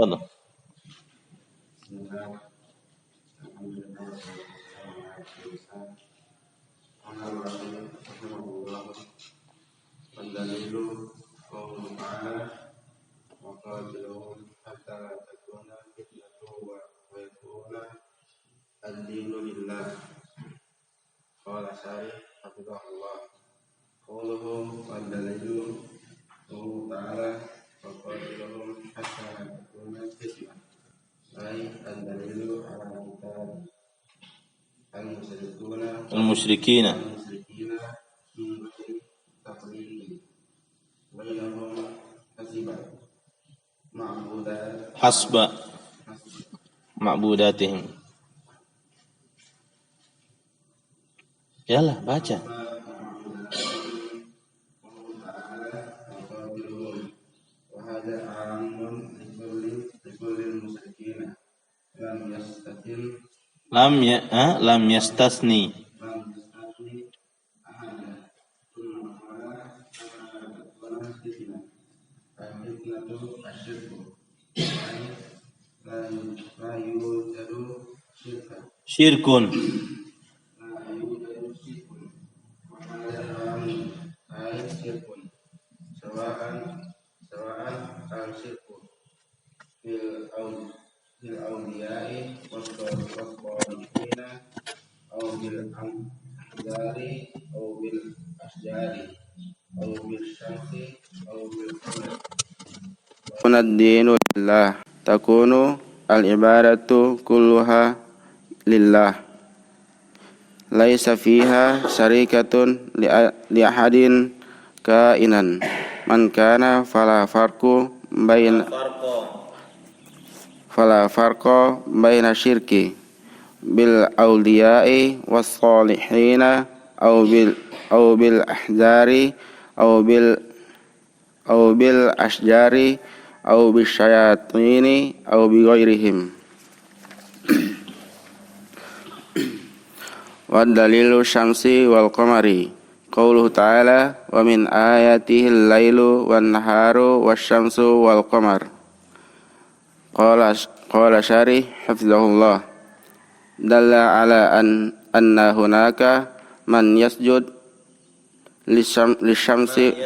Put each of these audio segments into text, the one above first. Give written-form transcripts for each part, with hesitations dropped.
Tafadhal. Al-dalilu qawluhu ta'ala wa qatiluhum hatta la takuna fitnatun wa yakuna ad-dinu lillah. Qala Syarih hafizahullah. Qawluhu wal-dalilu qawluhu ta'ala wa qatiluhum hatta la takuna fitnah. Ay ad-dalilu ala kitab al-musyrikina hasba ma'budatihim. Yalah, baca. Lam yastasni. Syirkun. Ad-dinu lillah, takunu al-ibadatu kulluha lillah, laisa fiha syarikatun li ahadin kainan man kana fala farqa baina syirki bil awliya'i was salihina aw bil ahzari aw bil asjari aw bisyayatini aw bi ghairihim. Wa dalilu syamsi wal qamari qauluhu ta'ala wa min ayatihi al-lailu wan naharu wasyamsu wal qamar. Qala Syarih hafizahullah, dalla ala anna hunaka man yasjud lisyamsi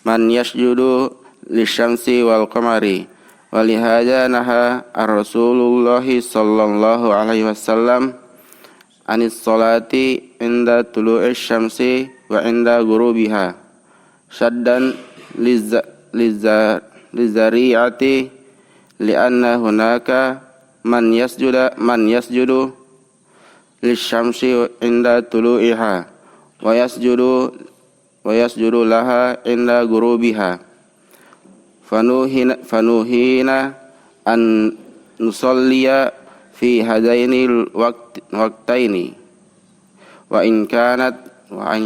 man yasjudu lisyamsi wal qamari wa lihadza naha ar-Rasulullah sallallahu alaihi wasallam anis salati inda tulu'is syamsi wa inda ghurubiha syaddan lizari'ati li'anna hunaka man yasjudu lisyamsi inda tulu'iha wa yasjudu laha inda gurubiha fanuhina an nusalliya fi hadaini waqtaini wa in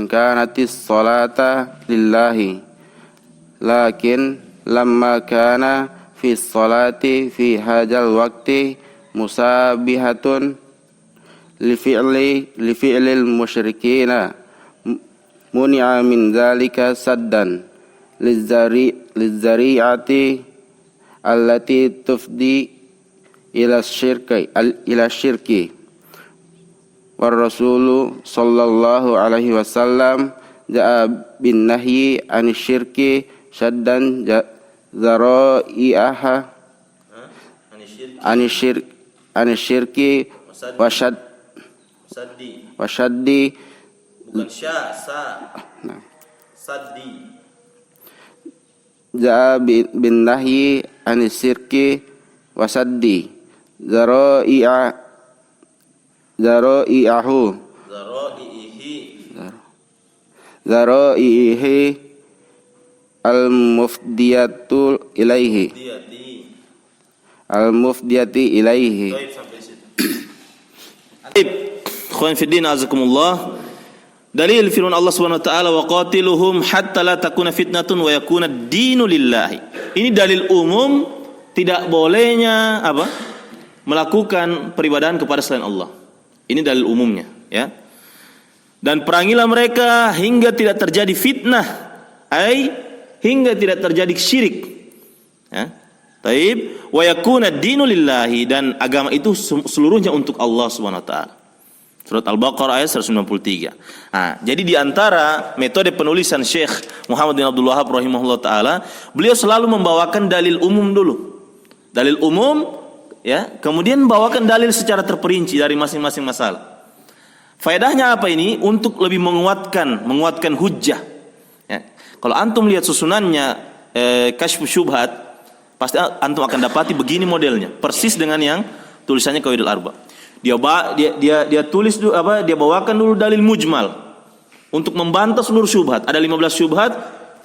kanatis salata lillahi lakin lamma kana fi salati fi hadzal waqti musabihatun li fi'lil musyrikina muni'a min dzalika saddan lizari'ati allati tufdi ila syirki war rasulu sallallahu alaihi wasallam ja'a bin nahyi anis syirki saddan zara'i'aha anis syirki wasyaddi ja'a bin nahyi anis syirki wasaddi zara'ihi al-mufdiyati ilaihi. Ikhwan fiddin azakumullah. Dalil firman Allah Subhanahu wa taala wa qatiluhum hatta la takuna fitnatun wa yakuna ad-dinu lillahi. Ini dalil umum tidak bolehnya melakukan peribadahan kepada selain Allah. Ini dalil umumnya, ya. Dan perangilah mereka hingga tidak terjadi fitnah, hingga tidak terjadi syirik Ya. Taib wa yakuna ad-dinu lillahi, dan agama itu seluruhnya untuk Allah Subhanahu wa taala. Surat Al-Baqarah ayat 193. Nah, jadi di antara metode penulisan Syekh Muhammad bin Abdul Wahhab rahimahullah taala, beliau selalu membawakan dalil umum dulu. Dalil umum, ya, kemudian membawakan dalil secara terperinci dari masing-masing masalah. Faedahnya apa ini? Untuk lebih menguatkan hujjah. Ya. Kalau antum lihat susunannya Kasyfus Syubhat, pasti antum akan dapati begini modelnya, persis dengan yang tulisannya Qawaidul Arba. Dia tulis dia bawakan dulu dalil mujmal untuk membantah seluruh syubhat. Ada 15 syubhat,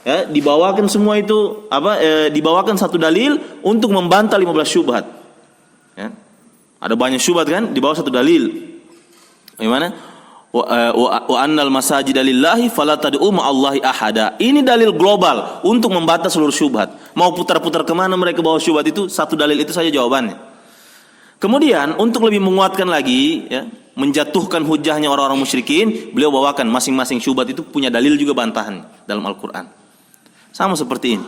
ya, dibawakan semua itu dibawakan satu dalil untuk membantah 15 syubhat. Ya. Ada banyak syubhat kan, dibawa satu dalil. Bagaimana? Wa annal masajida lillahi fala tad'u ma'allahi ahada. Ini dalil global untuk membantah seluruh syubhat. Mau putar-putar kemana mereka bawa syubhat itu, satu dalil itu saja jawabannya. Kemudian untuk lebih menguatkan lagi, ya, menjatuhkan hujahnya orang-orang musyrikin, beliau bawakan masing-masing syubhat itu punya dalil juga bantahan dalam Al-Quran. Sama seperti ini.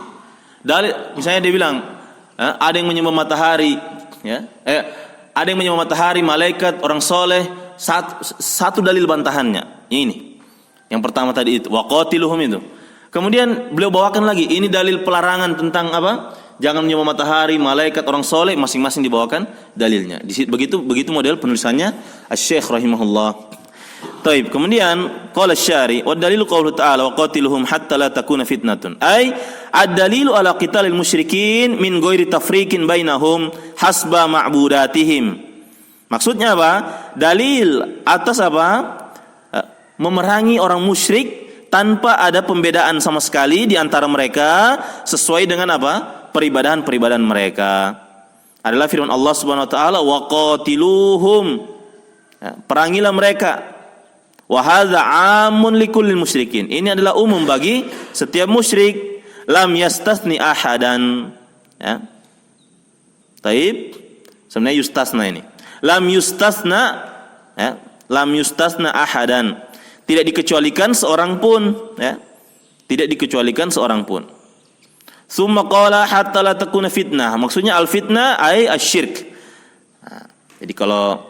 Dalil, misalnya dia bilang, ada yang menyembah matahari, ya, ada yang menyembah matahari, malaikat, orang soleh, satu dalil bantahannya. Ini. Yang pertama tadi itu, waqatiluhum itu. Kemudian beliau bawakan lagi, ini dalil pelarangan tentang apa? Jangan menyembah matahari, malaikat, orang soleh, masing-masing dibawakan dalilnya. Begitu model penulisannya Asy-Syaikh rahimahullah. Taib. Kemudian qala asy-syari wa dalilu qauluhu ta'ala wa qatiluhum hatta la takuna fitnatun. Ai ad-dalilu ala qitalil musyrikin min ghairi tafriqin bainahum hasba ma'budatihim. Maksudnya apa? Dalil atas apa? Memerangi orang musyrik tanpa ada pembedaan sama sekali di antara mereka sesuai dengan apa? Peribadahan mereka. Adalah firman Allah Subhanahu wa taala, wa qatiluhum. Ya, perangilah mereka. Wa hadza 'amun likullil musyrikin. Ini adalah umum bagi setiap musyrik, lam yastatsni ahadan. Ya. Taib. Sebenarnya yustasna ini. Lam yustasna, ya, lam yustasna ahadan. Tidak dikecualikan seorang pun, ya. Tidak dikecualikan seorang pun. Summa qala hatta la takuna fitnah. Maksudnya al-fitnah ay asyirk. Nah, jadi kalau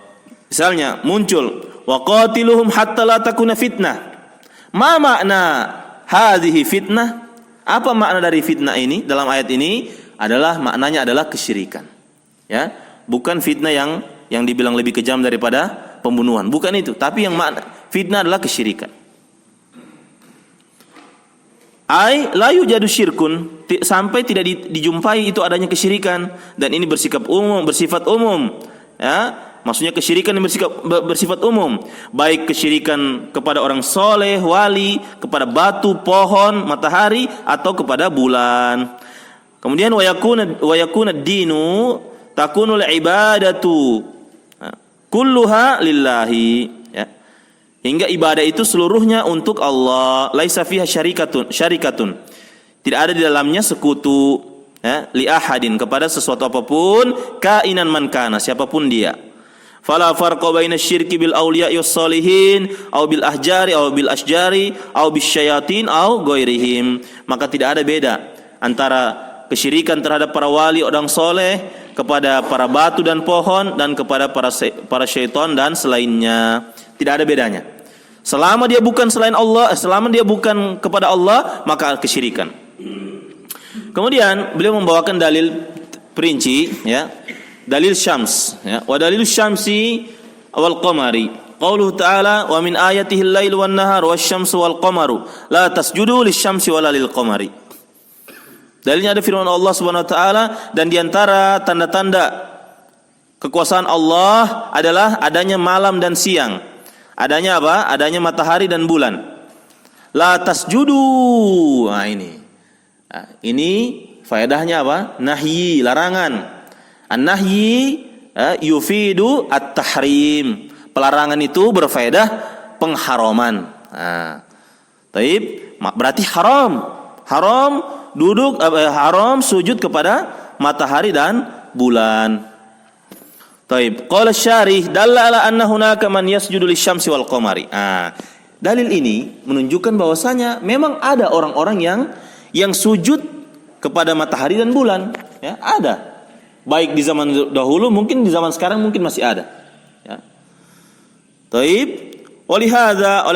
misalnya muncul wa qatiluhum hatta la takuna fitnah. Ma makna hadhihi fitnah? Apa makna dari fitnah ini? Dalam ayat ini maknanya adalah kesyirikan. Ya, bukan fitnah yang dibilang lebih kejam daripada pembunuhan. Bukan itu, tapi yang makna fitnah adalah kesyirikan. Ai la yujadu syirkun, sampai tidak dijumpai itu adanya kesyirikan, dan ini bersifat umum, ya, maksudnya kesyirikan yang bersifat umum, baik kesyirikan kepada orang soleh, wali, kepada batu, pohon, matahari, atau kepada bulan. Kemudian wa yakuna ad-dinu takunul ibadatu kulluha lillahi, ya. Hingga ibadah itu seluruhnya untuk Allah. Laisa fiha syarikatun. Tidak ada di dalamnya sekutu, ya, li ahadin, kepada sesuatu apapun, kainan man kana, siapapun dia. Fala farqa baina syirki bil auliya'i was solihin au bil ahjari au bil asjari au bis syayatin au ghairihim. Maka tidak ada beda antara kesyirikan terhadap para wali, orang soleh, kepada para batu dan pohon, dan kepada para syaitan dan selainnya. Tidak ada bedanya. Selama dia bukan selain Allah, selama dia bukan kepada Allah, maka kesyirikan. Kemudian beliau membawakan dalil perinci, ya, dalil syams, ya, wa dalil syamsi wal qamari. Qauluhu ta'ala wa min ayatihi al-lailu wan nahar wasyamsu wal qamaru la tasjudu lisyamsi wala lil qamari. Dalilnya ada firman Allah Subhanahu wa taala, dan di antara tanda-tanda kekuasaan Allah adalah adanya malam dan siang. Adanya apa? Adanya matahari dan bulan. La tasjudu. Nah, ini. Nah, ini faedahnya apa? Nahyi, larangan. An-nahyi yufidu at-tahrim. Pelarangan itu berfaedah pengharaman. Nah, taib, berarti haram. Haram duduk, haram sujud kepada matahari dan bulan. Taib. Qala syarih dalla ala anna hunaka man yasjudu lisyamsi wal qamari. Dalil ini menunjukkan bahwasanya memang ada orang-orang yang sujud kepada matahari dan bulan. Ya, ada. Baik di zaman dahulu, mungkin di zaman sekarang mungkin masih ada. Ya. Taib. Oleh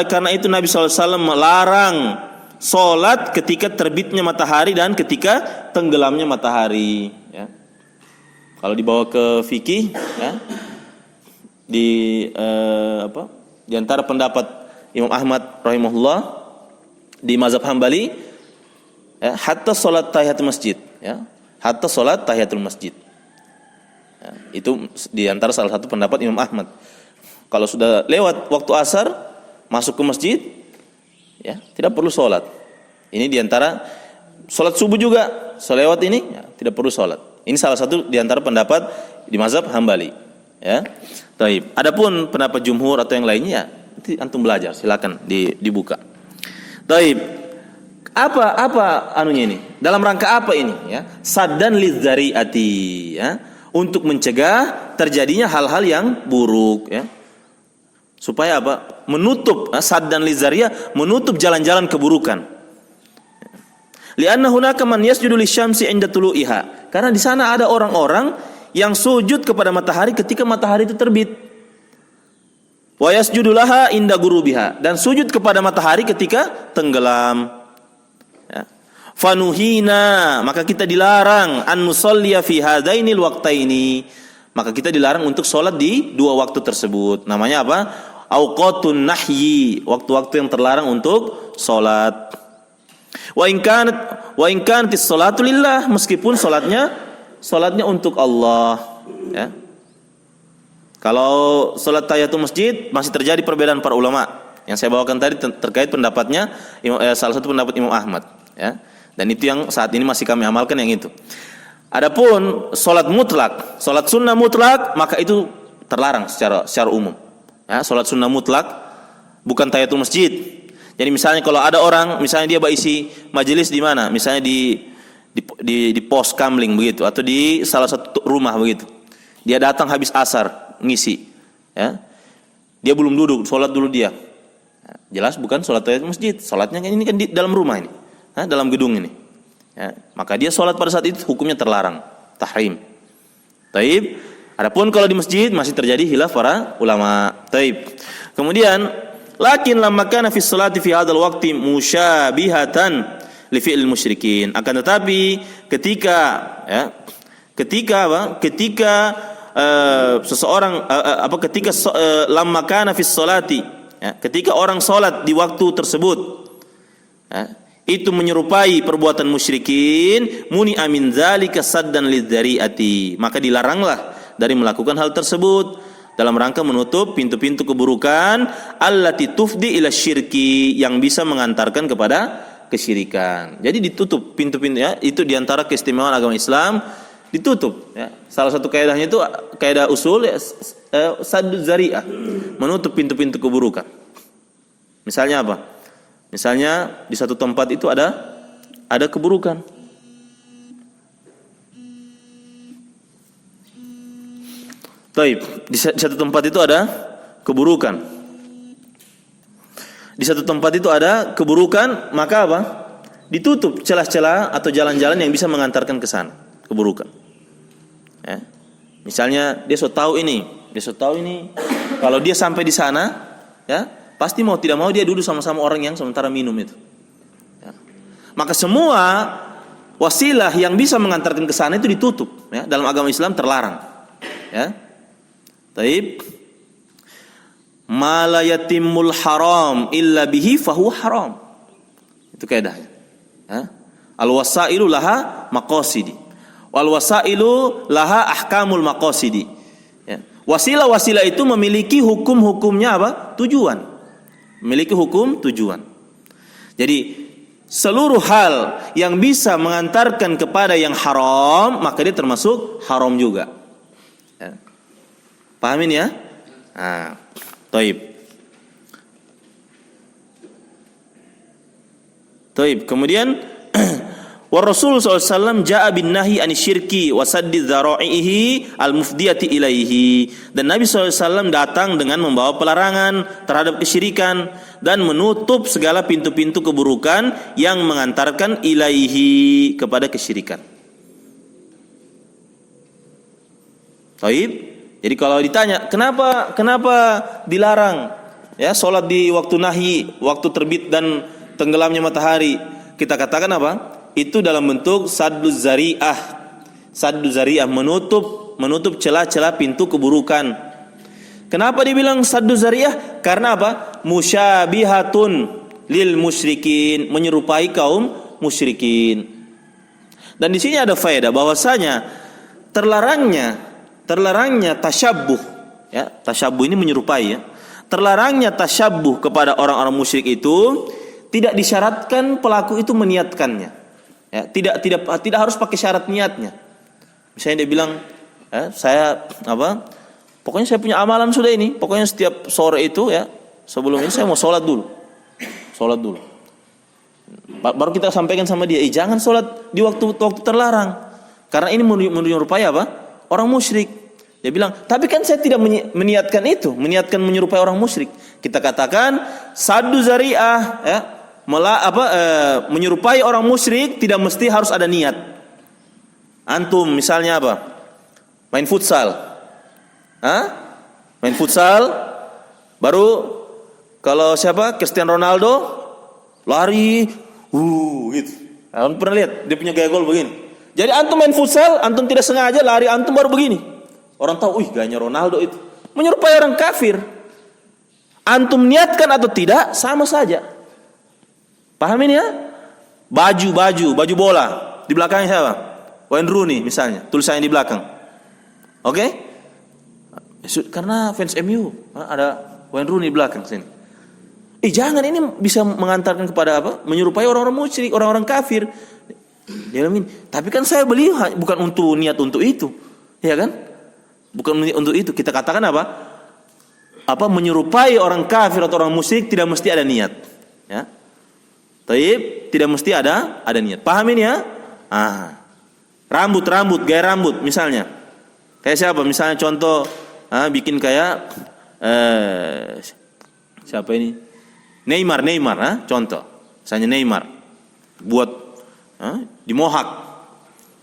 karena itu Nabi SAW melarang sholat ketika terbitnya matahari dan ketika tenggelamnya matahari. Ya. Kalau dibawa ke fikih, ya, di antara pendapat Imam Ahmad rahimahullah di mazhab Hambali, ya, hatta sholat tahiyatul masjid, ya, hatta sholat tahiyatul masjid. Ya, itu di antara salah satu pendapat Imam Ahmad. Kalau sudah lewat waktu asar, masuk ke masjid, ya, tidak perlu sholat. Ini diantara sholat subuh juga, selewat ini, ya, tidak perlu sholat. Ini salah satu diantara pendapat di mazhab Hambali. Ya, taib. Adapun pendapat jumhur atau yang lainnya, nanti antum belajar, silakan dibuka. Taib. Apa anunya ini? Dalam rangka apa ini? Ya, saddan lidzariati, ya, untuk mencegah terjadinya hal-hal yang buruk. Ya. Supaya apa? Menutup saddan lidzariyah, menutup jalan-jalan keburukan. Li'anna hunaka man yasjudu lisyamsi 'inda tulu'iha. Karena di sana ada orang-orang yang sujud kepada matahari ketika matahari itu terbit. Wa yasjudu laha 'inda ghurubiha, dan sujud kepada matahari ketika tenggelam. Ya. Fanuhina, maka kita dilarang an nusalliya fi hadainil waqtaini. Maka kita dilarang untuk sholat di dua waktu tersebut. Namanya apa? Auqatun nahyi, waktu-waktu yang terlarang untuk sholat. Wa in kanat as-salatu lillah, meskipun sholatnya untuk Allah. Ya. Kalau sholat tahiyatul masjid masih terjadi perbedaan para ulama. Yang saya bawakan tadi terkait pendapatnya salah satu pendapat Imam Ahmad. Ya. Dan itu yang saat ini masih kami amalkan, yang itu. Adapun sholat mutlak, sholat sunnah mutlak, maka itu terlarang secara umum. Ya, sholat sunnah mutlak bukan tahiyatul masjid. Jadi misalnya kalau ada orang, misalnya dia berisi majelis di mana, misalnya di pos kamling begitu, atau di salah satu rumah begitu. Dia datang habis asar ngisi, ya. Dia belum duduk, sholat dulu dia. Jelas bukan sholat tahiyatul masjid, sholatnya ini kan di dalam rumah ini, dalam gedung ini. Ya, maka dia sholat pada saat itu hukumnya terlarang, tahrim. Taib. Adapun kalau di masjid masih terjadi khilaf para ulama. Taib. Kemudian, lakin lamma kana fi sholati fi hadzal waqti musyabihatan li fi'il musyrikin. Akan tetapi ketika lamma kana fi sholati, ya, ketika orang sholat di waktu tersebut, ya, itu menyerupai perbuatan musyrikin, muni amin dzalika saddan lidzariati, maka dilaranglah dari melakukan hal tersebut dalam rangka menutup pintu-pintu keburukan allati tufdi ila syirki, yang bisa mengantarkan kepada kesyirikan. Jadi ditutup pintu-pintu, ya, itu diantara keistimewaan agama Islam, ditutup, ya. Salah satu kaidahnya itu kaidah usul, ya, saddu dzari'ah, menutup pintu-pintu keburukan. Misalnya apa? Misalnya di satu tempat itu ada keburukan. Taib, di satu tempat itu ada keburukan. Di satu tempat itu ada keburukan, maka apa? Ditutup celah-celah atau jalan-jalan yang bisa mengantarkan ke sana keburukan. Ya. Misalnya dia sudah tahu ini. Kalau dia sampai di sana, ya, pasti mau tidak mau dia duduk sama-sama orang yang sementara minum itu. Ya. Maka semua wasilah yang bisa mengantarkan ke sana itu ditutup. Ya. Dalam agama Islam terlarang. Ya. Taib. Ma la yatimul haram illa bihi fahuwa haram. Itu kaidahnya. Ya. Al-wasailu laha maqasidi. Wal wasailu laha ahkamul maqasidi. Ya. Wasilah-wasilah itu memiliki hukum-hukumnya apa? Tujuan. Memiliki hukum tujuan. Jadi seluruh hal yang bisa mengantarkan kepada yang haram, maka dia termasuk haram juga. Ya. Pahamin ya? Nah, taib. Kemudian wa Rasul sallallahu alaihi wasallam jaa bin nahi anisyirki wa saddi dzara'ihi al-mufdiyati ilaihi. Dan Nabi sallallahu alaihi wasallam datang dengan membawa pelarangan terhadap kesyirikan dan menutup segala pintu-pintu keburukan yang mengantarkan ilaihi, kepada kesyirikan. Taib. Jadi kalau ditanya, kenapa dilarang ya salat di waktu nahyi, waktu terbit dan tenggelamnya matahari? Kita katakan apa? Itu dalam bentuk sadduz zari'ah. Sadduz zari'ah, menutup celah-celah pintu keburukan. Kenapa dibilang sadduz zari'ah? Karena apa? Musyabihatun lil musyrikin, menyerupai kaum musyrikin. Dan di sini ada faedah bahwasanya terlarangnya tasyabbuh, ya, tasyabbuh ini menyerupai, ya. Terlarangnya tasyabbuh kepada orang-orang musyrik itu tidak disyaratkan pelaku itu meniatkannya. Ya, tidak harus pakai syarat niatnya. Misalnya dia bilang, pokoknya saya punya amalan sudah ini, pokoknya setiap sore itu ya, sebelum ini saya mau sholat dulu. Baru kita sampaikan sama dia, jangan sholat di waktu terlarang, karena ini menyerupai apa? Orang musyrik. Dia bilang, tapi kan saya tidak meniatkan itu, meniatkan menyerupai orang musyrik. Kita katakan saddu zari'ah, ya, menyerupai orang musyrik tidak mesti harus ada niat. Antum misalnya apa? Main futsal. Main futsal, baru kalau siapa? Cristiano Ronaldo lari, gitu. Antum pernah lihat dia punya gaya gol begini. Jadi antum main futsal, antum tidak sengaja lari, antum baru begini. Orang tahu, gayanya Ronaldo itu. Menyerupai orang kafir. Antum niatkan atau tidak, sama saja. Paham ini ya? Baju bola. Di belakangnya siapa? Wayne Rooney misalnya, tulisannya di belakang. Oke? Karena fans MU, ada Wayne Rooney di belakang sini. Jangan, ini bisa mengantarkan kepada apa? Menyerupai orang-orang musyrik, orang-orang kafir. Dia bilang, tapi kan saya beli bukan untuk niat untuk itu. Ya kan? Bukan untuk itu. Kita katakan apa? Menyerupai orang kafir atau orang musyrik tidak mesti ada niat. Ya. Taib, tidak mesti ada niat. Paham ini ya? Rambut, gaya rambut misalnya. Kayak siapa? Misalnya contoh, bikin kayak siapa ini? Neymar, contoh. Misalnya Neymar buat dimohak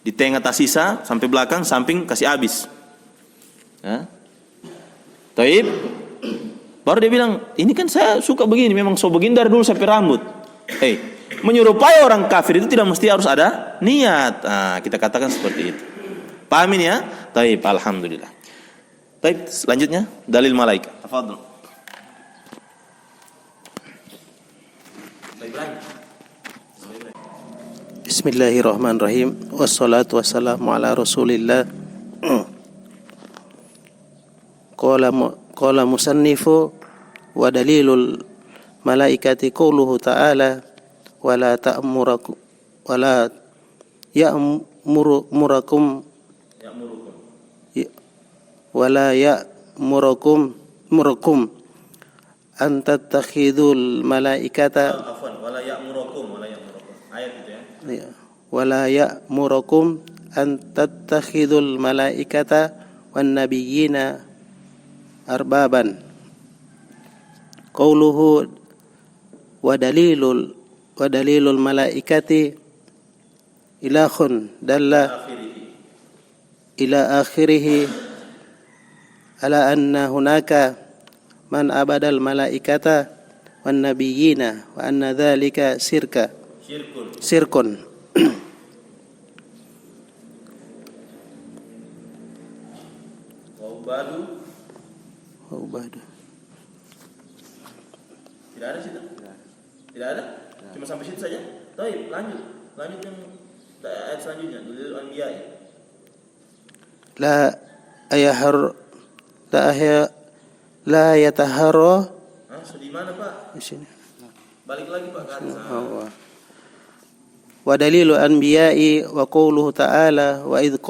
di tengah tas sisa sampai belakang, samping kasih habis. Taib. Baru dia bilang, ini kan saya suka begini, memang so begini dari dulu sampai rambut. Menyerupai orang kafir itu tidak mesti harus ada niat. Kita katakan seperti itu. Paham ini ya? Taib, alhamdulillah. Taib, selanjutnya dalil malaikat. Tafadhol. Bismillahirrahmanirrahim. Wassalatu wassalamu ala Rasulillah. Qala musannifu wa dalilul malaikati qauluhu ta'ala wala ya'murukum an tattakhidul malaikata wala ya'murukum an tattakhidul malaikata wan nabiyyina arbaban. Qauluhu wa dalilul malaikati ilahun dalla ila akhirih ala anna hunaka man abadal malaikata wan nabiyyina wa anna dhalika syirkun. Ubadu. Tidak ada situ? Tidak ada? Cuma sampai situ saja? Baik, lanjut yang ayat selanjutnya, dalil anbiya. La yatahara. Di mana, Pak? Di sini. Balik lagi, Pak, ke atas. Wa dalilu anbiya'i wa qawluhu ta'ala wa idh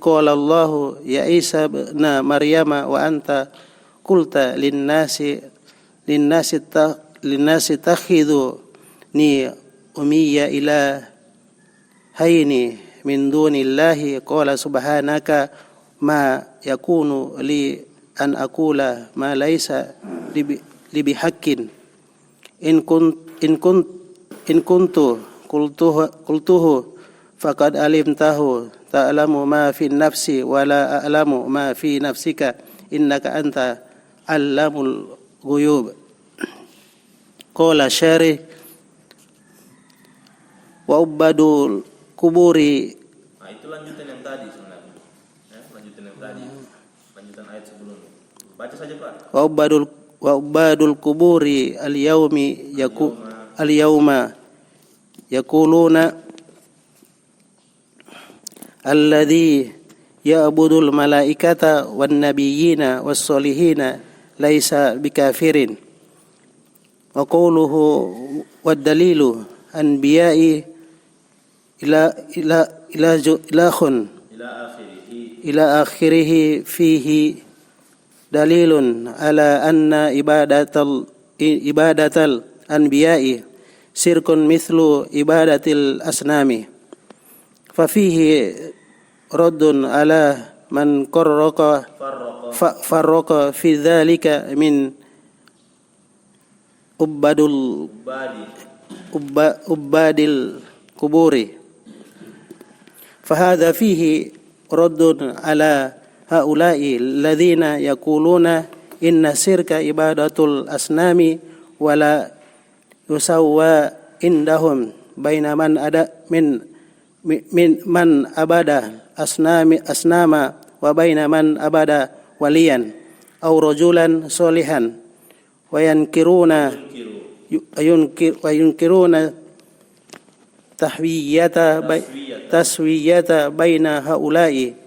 qala Allahu ya Isa ibn Maryama wa anta qulta linnasi takhiduni ummiya ilahaini min dunillahi qala subhanaka ma yakunu li an aqula ma laysa li bihaqqin in kuntu qultuhu faqad alimtahu ta'lamu ma fi nafsi wa la a'lamu ma fi nafsika innaka anta allamul ghuyub. Qala syarih wa ubadul kuburi. Nah, itu lanjutan yang tadi sebenarnya. Ya, lanjutan yang tadi. Lanjutan ayat sebelumnya. Baca saja, Pak. Wa ubadul kuburi al-yawma yaquluna alladhi ya'budul malaikata wan nabiyyina was solihina laisa bikafirin. Wa qawluhu wad dalilu anbiya'i ila akhirih fihi dalilun ala anna ibadatal anbiya'i sirkun mithlu ibadatil asnami. Fafihi raddun ala man farraqa fi dhalika min ubadil kuburi. Fahadha fihi raddun ala haula'i alladhina yaquluna inna sirka ibadatul asnami wala yusawwa indahum baina man ada min man abada asnama wa baina man abada waliyan aw rajulan solihan wa yunkiruna taswiyata baina haula'i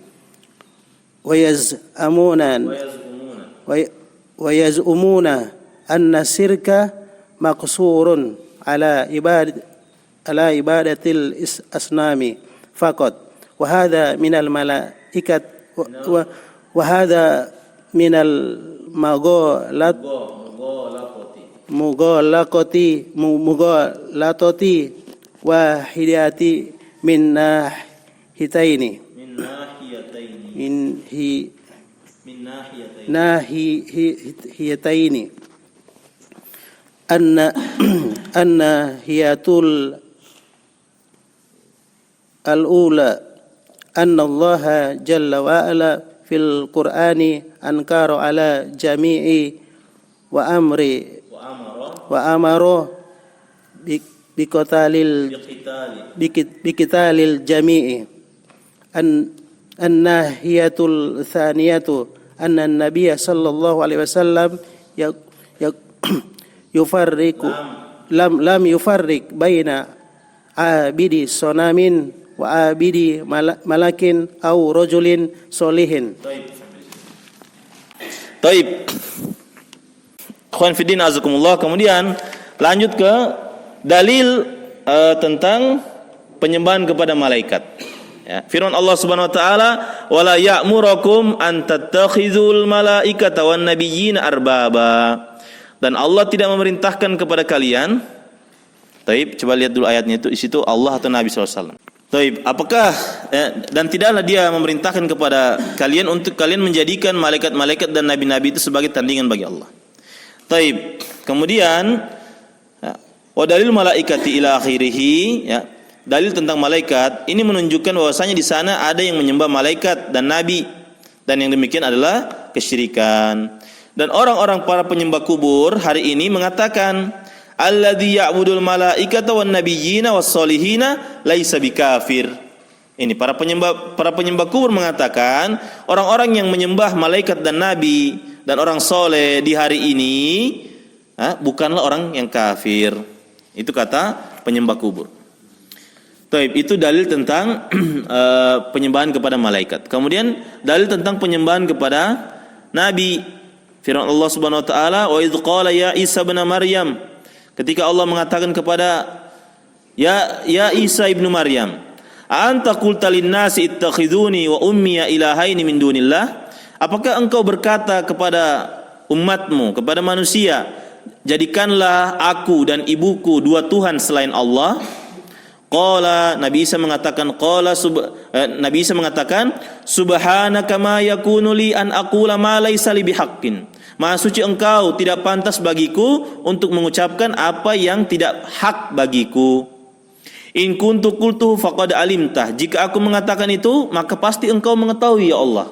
wa yaz'umuna anna sirka maqsurun ala ibadatil asnami faqat wa hadha minal malaikat wa hadha minal mughalatati wa hidayati min nahiyataini anna hiyatul al-ula anna Allah jalla wa ala fil Qur'ani ankara ala jami'i wa amara biqitalil jami'i an-nahiyatul thaniyatu anna an-nabiy sallallahu alaihi wasallam lam yufarriq baina abidi sonamin wa abidi malakin au rajulin solihin. Taib. Ikhwan fiddin azakumullah. Kemudian lanjut ke dalil tentang penyembahan kepada malaikat. Ya, firman Allah Subhanahu wa taala, "Wala ya'murukum an tattakhizul malaikata wan nabiyyina arbaba." Dan Allah tidak memerintahkan kepada kalian. Taib, coba lihat dulu ayatnya itu, di situ Allah atau Nabi SAW. Taib, apakah dan tidaklah dia memerintahkan kepada kalian untuk kalian menjadikan malaikat-malaikat dan nabi-nabi itu sebagai tandingan bagi Allah. Taib, kemudian wa dalil malaikati ila akhirih, ya. Dalil tentang malaikat ini menunjukkan bahwasanya di sana ada yang menyembah malaikat dan nabi, dan yang demikian adalah kesyirikan. Dan orang-orang para penyembah kubur hari ini mengatakan alladzi ya'budul malaikata wan nabiyyina was solihina laisa bikafir. Ini para penyembah kubur mengatakan orang-orang yang menyembah malaikat dan nabi dan orang soleh di hari ini bukanlah orang yang kafir. Itu kata penyembah kubur. Taib, itu dalil tentang penyembahan kepada malaikat. Kemudian dalil tentang penyembahan kepada nabi. Firman Allah Subhanahu wa taala, "Wa idz qala ya Isa ibn Maryam." Ketika Allah mengatakan kepada ya Isa ibnu Maryam, "Anta qulta lin-nasi ittakhiduni wa ummi ilahaini min dunillah?" Apakah engkau berkata kepada umatmu, kepada manusia, jadikanlah aku dan ibuku dua Tuhan selain Allah? Qala, Nabi Isa mengatakan, subhanaka ma yakunu li an aqula ma laysa li bihaqqin. Maha suci engkau, tidak pantas bagiku untuk mengucapkan apa yang tidak hak bagiku. In kuntu qultuhu faqad alimtah. Jika aku mengatakan itu, maka pasti engkau mengetahui ya Allah.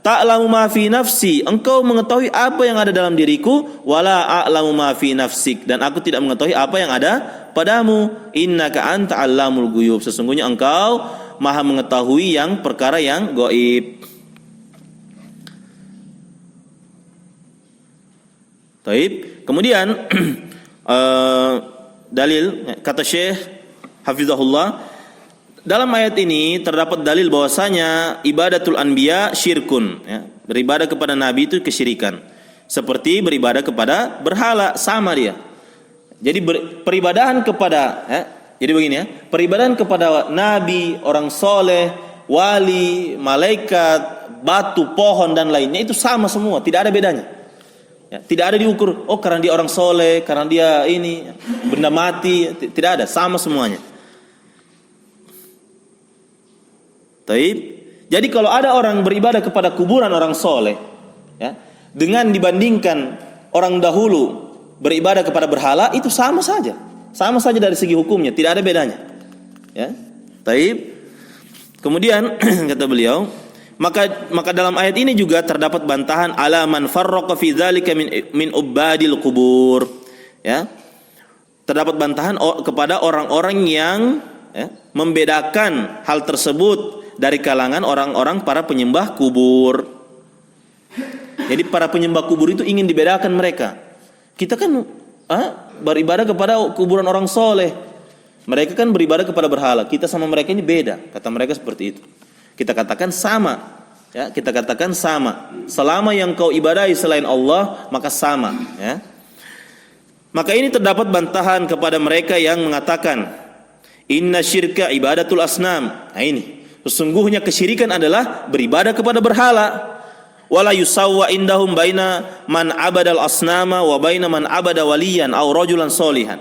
Ta'lamu ma fi nafsi, engkau mengetahui apa yang ada dalam diriku, wala a'lamu ma fi nafsik, dan aku tidak mengetahui apa yang ada padamu. Innaka anta 'allamul ghuyub, sesungguhnya engkau Maha mengetahui yang perkara yang gaib. Taib. Kemudian dalil kata Syekh Hafizahullah, dalam ayat ini terdapat dalil bahwasanya ibadatul anbiya syirkun, ya, beribadah kepada nabi itu kesyirikan. Seperti beribadah kepada berhala, sama dia. Jadi peribadahan kepada, ya, jadi begini ya, peribadahan kepada nabi, orang soleh, wali, malaikat, batu, pohon dan lainnya itu sama semua, tidak ada bedanya. Ya, tidak ada diukur, oh karena dia orang soleh, karena dia ini benda mati, tidak ada, sama semuanya. Taib. Jadi kalau ada orang beribadah kepada kuburan orang soleh, ya, dengan dibandingkan orang dahulu beribadah kepada berhala, itu sama saja dari segi hukumnya, tidak ada bedanya. Ya, taib. Kemudian kata beliau, maka dalam ayat ini juga terdapat bantahan ala man farraqa fi dzalika min ubadil qubur. Ya. Terdapat bantahan kepada orang-orang yang, ya, membedakan hal tersebut dari kalangan orang-orang para penyembah kubur. Jadi para penyembah kubur itu ingin dibedakan mereka. Kita kan beribadah kepada kuburan orang soleh, mereka kan beribadah kepada berhala. Kita sama mereka ini beda, kata mereka seperti itu. Kita katakan sama, ya, kita katakan sama. Selama yang kau ibadahi selain Allah, maka sama, ya. Maka ini terdapat bantahan kepada mereka yang mengatakan inna syirka ibadatul asnam. Nah ini, sesungguhnya kesyirikan adalah beribadah kepada berhala. Wala yusawwa indahum baina man abadal asnama wa baina man abada waliyan aw rajulan solihan.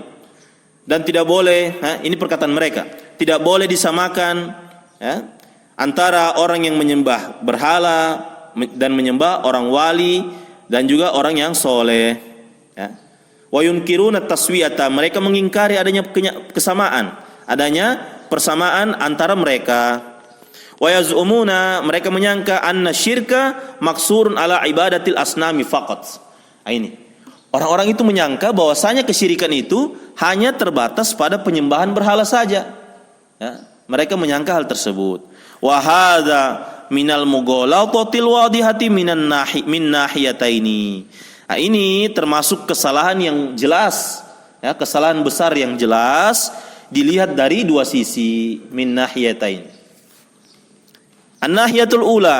Dan tidak boleh, ini perkataan mereka, tidak boleh disamakan, ya, antara orang yang menyembah berhala dan menyembah orang wali dan juga orang yang soleh. Ya. Wa yunkiruna taswiyata, mereka mengingkari adanya kesamaan, adanya persamaan antara mereka. Wa yaz'umuna, mereka menyangka anna syirka maksurun ala ibadatil asnami faqat. Nah, ini orang-orang itu menyangka bahwasanya kesyirikan itu hanya terbatas pada penyembahan berhala saja. Ya. Mereka menyangka hal tersebut. Wa hadza minal mughalatatil wadihati min nahiyataini. Nah, ini termasuk kesalahan yang jelas, ya, kesalahan besar yang jelas dilihat dari dua sisi, min nahiyatain. An-nahiyatul ula,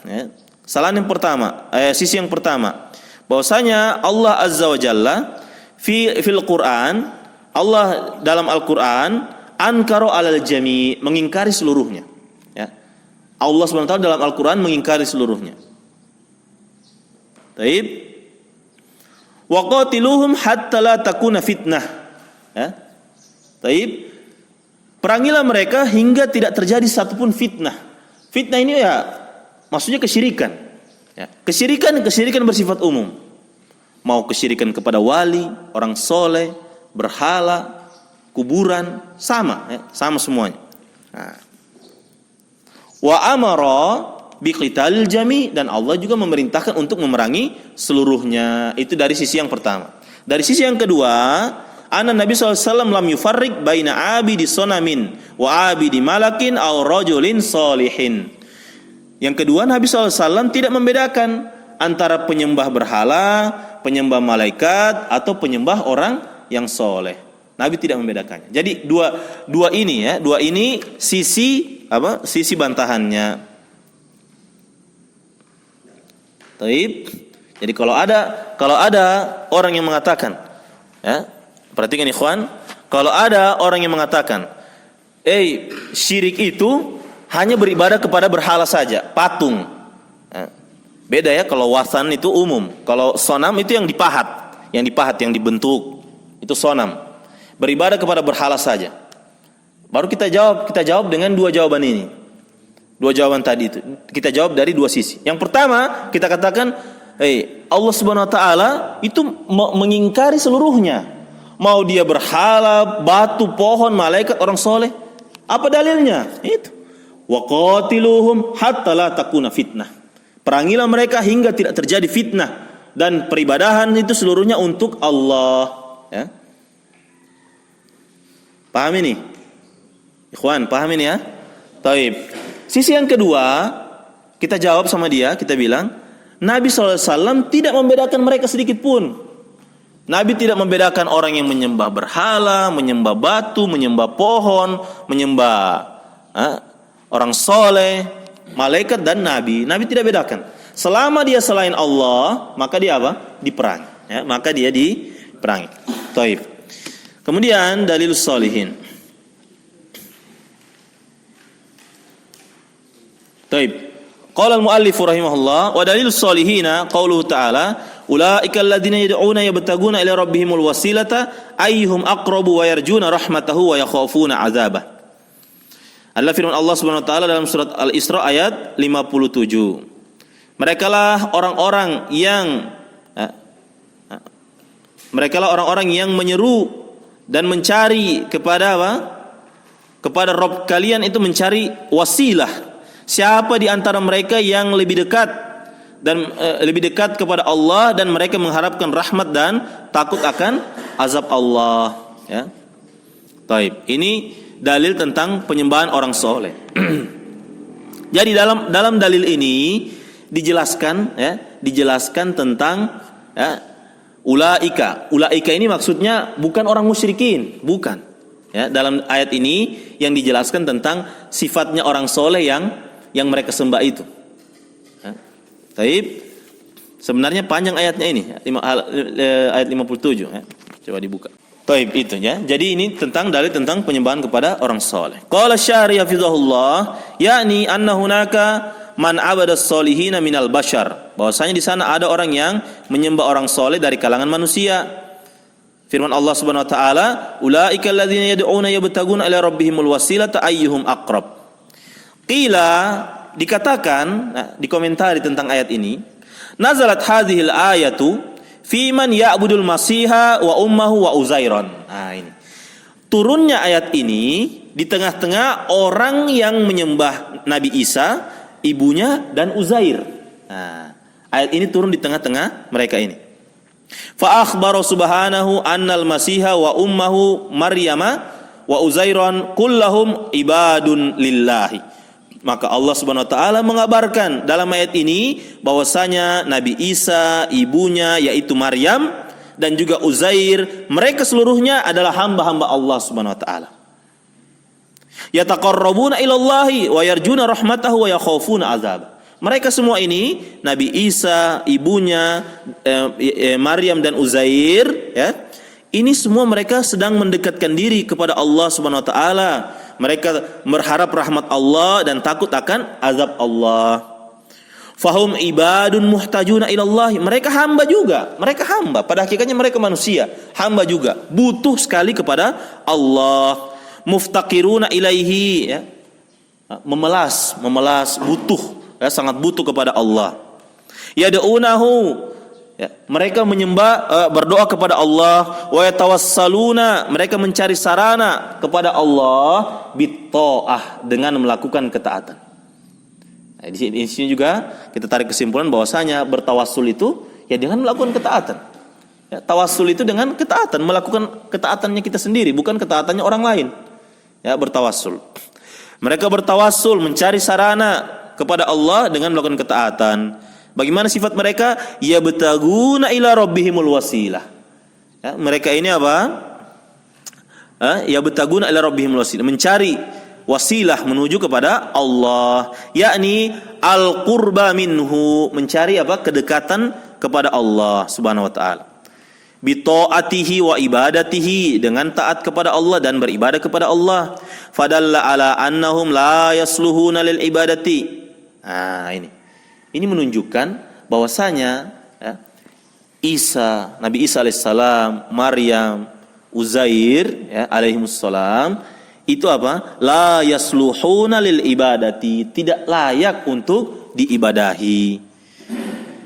ya, kesalahan yang pertama, sisi yang pertama, bahwasanya Allah Azza wa Jalla fil Quran, Allah dalam Al-Quran ankara alal jami', mengingkari seluruhnya. Allah SWT dalam Al-Quran mengingkari seluruhnya. Taib. Wa qatiluhum hatta la takuna fitnah. Ya. Taib. Perangilah mereka hingga tidak terjadi satupun fitnah. Fitnah ini ya maksudnya kesyirikan. Ya. Kesyirikan bersifat umum. Mau kesyirikan kepada wali, orang soleh, berhala, kuburan, sama, ya, sama semuanya. Nah. Wa amara biqitalil jami', dan Allah juga memerintahkan untuk memerangi seluruhnya. Itu dari sisi yang pertama. Dari sisi yang kedua, anna Nabi SAW lam yufarriq baina abidi sonamin wa abidi malakin aw rajulin solihin. Yang kedua, Nabi SAW tidak membedakan antara penyembah berhala, penyembah malaikat, atau penyembah orang yang soleh. Nabi tidak membedakannya. Jadi dua ini sisi sisi bantahannya. Taib. Jadi kalau ada orang yang mengatakan, ya, perhatikan ikhwan, kalau ada orang yang mengatakan, syirik itu hanya beribadah kepada berhala saja, patung. Ya. Beda ya, kalau wasan itu umum, kalau sonam itu yang dipahat, yang dibentuk, itu sonam. Beribadah kepada berhala saja. Baru kita jawab dengan dua jawaban ini. Dua jawaban tadi itu. Kita jawab dari dua sisi. Yang pertama, kita katakan, Allah Subhanahu wa taala itu mengingkari seluruhnya. mau dia berhala, batu, pohon, malaikat, orang soleh. Apa dalilnya? Itu. Wa qatiluhum hatta la takuna fitnah. Perangilah mereka hingga tidak terjadi fitnah, dan peribadahan itu seluruhnya untuk Allah. Ya. Paham ini? Ikhwan, paham ini ya? Taib. Sisi yang kedua, kita jawab sama dia, kita bilang, Nabi SAW tidak membedakan mereka sedikit pun. Nabi tidak membedakan orang yang menyembah berhala, menyembah batu, menyembah pohon, menyembah orang soleh, malaikat dan nabi. Nabi tidak bedakan. Selama dia selain Allah, maka dia apa? Diperangi. Ya, maka dia diperangi. Taib. Kemudian dalilus sholihin. Taib. Qala al-muallif rahimahullah wa dalilus sholihina qauluhu ta'ala ulaika alladziina yad'una yabtaguna ila rabbihimul wasilata ayyuhum aqrabu wa yarjuna rahmatahu wa yakhafuna 'adzabah. Allah firman Allah Subhanahu wa taala dalam surat Al-Isra ayat 57. Merekalah orang-orang yang menyeru dan mencari kepada apa? Kepada Rabb kalian itu mencari wasilah. Siapa di antara mereka yang lebih dekat dan lebih dekat kepada Allah dan mereka mengharapkan rahmat dan takut akan azab Allah, ya. Baik, ini dalil tentang penyembahan orang soleh. Jadi dalam dalil ini dijelaskan tentang ulaika. Ulaika ini maksudnya bukan orang musyrikin, bukan. Ya, dalam ayat ini yang dijelaskan tentang sifatnya orang soleh yang mereka sembah itu. Taib. Sebenarnya panjang ayatnya ini, ayat 57. Ya. Coba dibuka. Taib itu ya. Jadi ini tentang dalil tentang penyembahan kepada orang soleh. Qala syari hafizahullah, yakni anna hunaka man abada as-solihina minal bashar. Bahwasanya di sana ada orang yang menyembah orang soleh dari kalangan manusia. Firman Allah Subhanahu wa taala, ulaika alladziina yad'una yabtaguna ila rabbihimul wasilata ayyuhum aqrab. Qila, dikatakan, dikomentari tentang ayat ini, nazalat hadhil ayatu fi man ya'budul masiha wa ummahu wa uzairan. Nah, ini. Turunnya ayat ini di tengah-tengah orang yang menyembah Nabi Isa, ibunya dan Uzair. Nah, ayat ini turun di tengah-tengah mereka ini. Fa akhbara subhanahu annal masiha wa ummahu Maryama wa uzairan kullahum ibadun lillahi. Maka Allah Subhanahu wa taala mengabarkan dalam ayat ini bahwasanya Nabi Isa, ibunya yaitu Maryam dan juga Uzair, mereka seluruhnya adalah hamba-hamba Allah Subhanahu wa taala. Yataqarrabuna ilallahi wa yarjuna rahmatahu wa yakhafuna azab. Mereka semua ini, Nabi Isa, ibunya Maryam dan Uzair, ya. Ini semua mereka sedang mendekatkan diri kepada Allah Subhanahu wa taala. Mereka berharap rahmat Allah dan takut akan azab Allah. Fahum ibadun muhtajuna ilallah. Mereka hamba juga. Mereka hamba. Pada hakikatnya mereka manusia. Hamba juga. Butuh sekali kepada Allah. Muftaqiruna ilaihi. Ya. Memelas. Butuh. Ya, sangat butuh kepada Allah. Yad'unahu. Ya, mereka menyembah, berdoa kepada Allah. Wa yatawassaluna, mereka mencari sarana kepada Allah bitta'ah, dengan melakukan ketaatan. Nah, di sini juga kita tarik kesimpulan bahwasanya bertawassul itu ya dengan melakukan ketaatan. Ya, tawassul itu dengan ketaatan, melakukan ketaatannya kita sendiri, bukan ketaatannya orang lain. Ya, bertawassul. Mereka bertawassul mencari sarana kepada Allah dengan melakukan ketaatan. Bagaimana sifat mereka? Yabtaguna ila rabbihimul wasilah. Ya, mereka ini apa? Yabtaguna ila rabbihimul wasilah, mencari wasilah menuju kepada Allah, yakni al-qurba minhu, mencari apa? Kedekatan kepada Allah Subhanahu wa taala. Bi taatihi wa ibadatihi, dengan taat kepada Allah dan beribadah kepada Allah. Fadalla ala annahum la yasluhuna lil ibadati. Nah, ini menunjukkan bahwasanya ya, Nabi Isa alaihissalam, Maryam, Uzair ya, alaihimussalam, itu apa? La yasluhuna lil ibadati, tidak layak untuk diibadahi.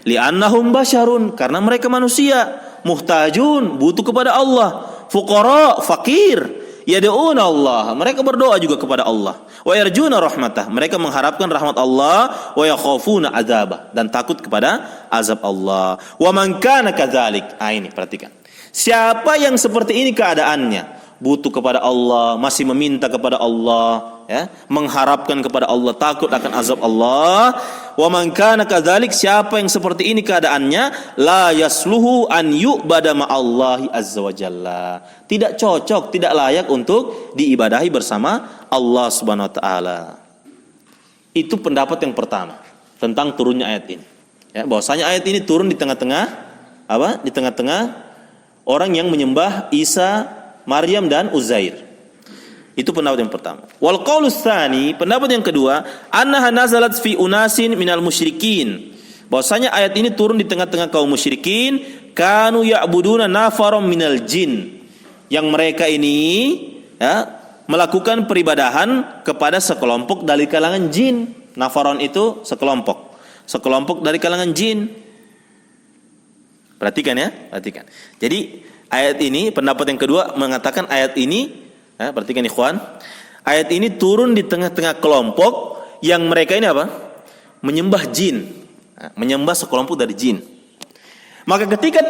Li'annahum basyarun, karena mereka manusia, muhtajun, butuh kepada Allah. fuqara, fakir. Yad'una Allah, mereka berdoa juga kepada Allah. Wa yarjuna rahmatah, mereka mengharapkan rahmat Allah. Wa yakhafuna adzabah, dan takut kepada azab Allah. Wa man kana kadzalik. Ini perhatikan. Siapa yang seperti ini keadaannya, butuh kepada Allah, masih meminta kepada Allah, ya, mengharapkan kepada Allah, takut akan azab Allah. Wa man kana kadzalik, siapa yang seperti ini keadaannya, la yasluhu an yu'bada ma'allahi azza wa jalla. Tidak cocok, tidak layak untuk diibadahi bersama Allah Subhanahu wa taala. Itu pendapat yang pertama tentang turunnya ayat ini. Ya, bahwasanya ayat ini turun di tengah-tengah apa? Di tengah-tengah orang yang menyembah Isa, Maryam dan Uzair. Itu pendapat yang pertama. Wal qaulus tsani, pendapat yang kedua, annaha nazalat fi unasin minal musyrikin. Bahwasanya ayat ini turun di tengah-tengah kaum musyrikin, kanu ya'buduna nafaram minal jin. Yang mereka ini, ya, melakukan peribadahan kepada sekelompok dari kalangan jin. Nafaron itu sekelompok dari kalangan jin. Perhatikan ya, perhatikan. Jadi ayat ini, pendapat yang kedua mengatakan ayat ini, perhatikan ikhwan, ayat ini turun di tengah-tengah kelompok yang mereka ini apa? Menyembah jin, menyembah sekelompok dari jin. Maka ketika